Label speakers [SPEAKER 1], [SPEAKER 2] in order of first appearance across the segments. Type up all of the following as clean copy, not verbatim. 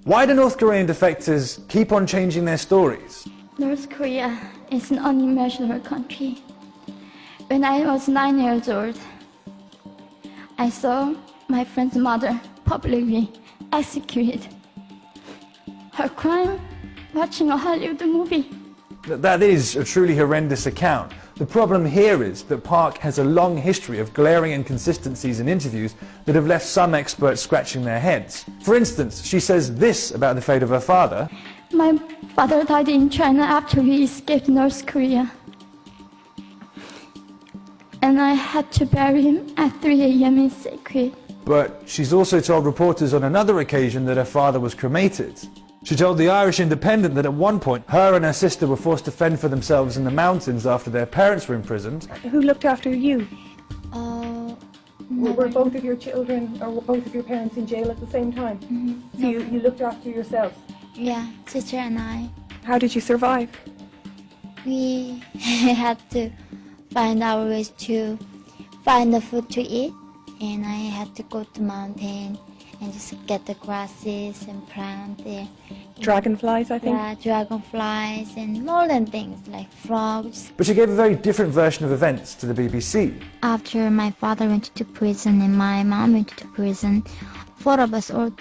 [SPEAKER 1] Why do North Korean defectors keep on changing their stories?
[SPEAKER 2] North Korea is an unimaginable country. When I was 9 years old, I saw my friend's mother publicly executed. Her crime? Watching a Hollywood movie.
[SPEAKER 1] That is a truly horrendous account. The problem here is that Park has a long history of glaring inconsistencies in interviews that have left some experts scratching their heads. For instance, she says this about the fate of her father.
[SPEAKER 2] My father died in China after he escaped North Korea. And I had to bury him at 3 a.m. in secret.
[SPEAKER 1] But she's also told reporters on another occasion that her father was cremated. She told the Irish Independent that at one point her and her sister were forced to fend for themselves in the mountains after their parents were imprisoned.
[SPEAKER 3] Who looked after you?
[SPEAKER 2] No.
[SPEAKER 3] Were both of your children or were both of your parents in jail at the same time?
[SPEAKER 2] Mm-hmm.
[SPEAKER 3] So you looked after yourself?
[SPEAKER 2] Yeah, sister and I.
[SPEAKER 3] How did you survive?
[SPEAKER 2] We had to find our ways to find the food to eat, and I had to go to mountain and just get the grasses and plant there.
[SPEAKER 3] Dragonflies, I think?
[SPEAKER 2] Yeah, dragonflies and more than things like frogs.
[SPEAKER 1] But she gave a very different version of events to the BBC.
[SPEAKER 2] After my father went to prison and my mom went to prison, 4 of us all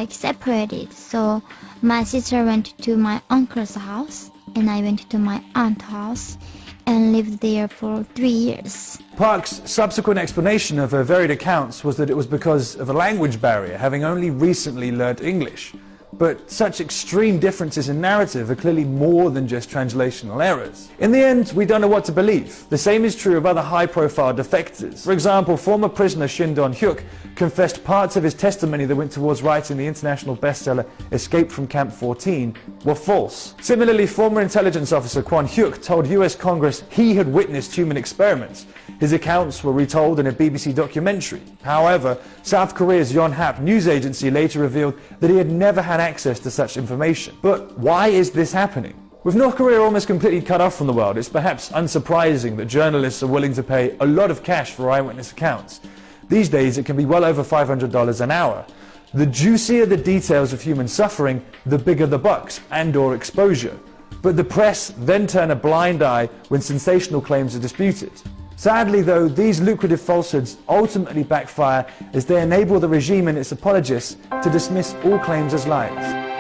[SPEAKER 2] separated. So my sister went to my uncle's house and I went to my aunt's house and lived there for 3 years.
[SPEAKER 1] Park's subsequent explanation of her varied accounts was that it was because of a language barrier, having only recently learnt English. But such extreme differences in narrative are clearly more than just translational errors. In the end, we don't know what to believe. The same is true of other high-profile defectors. For example, former prisoner Shin Don-hyuk confessed parts of his testimony that went towards writing the international bestseller Escape from Camp 14 were false. Similarly, former intelligence officer Kwon Hyuk told US Congress he had witnessed human experiments. His accounts were retold in a BBC documentary. However, South Korea's Yonhap news agency later revealed that he had never had access to such information. But why is this happening? With North Korea almost completely cut off from the world, it's perhaps unsurprising that journalists are willing to pay a lot of cash for eyewitness accounts. These days, it can be well over $500 an hour. The juicier the details of human suffering, the bigger the bucks and/or exposure. But the press then turn a blind eye when sensational claims are disputed. Sadly, though, these lucrative falsehoods ultimately backfire as they enable the regime and its apologists to dismiss all claims as lies.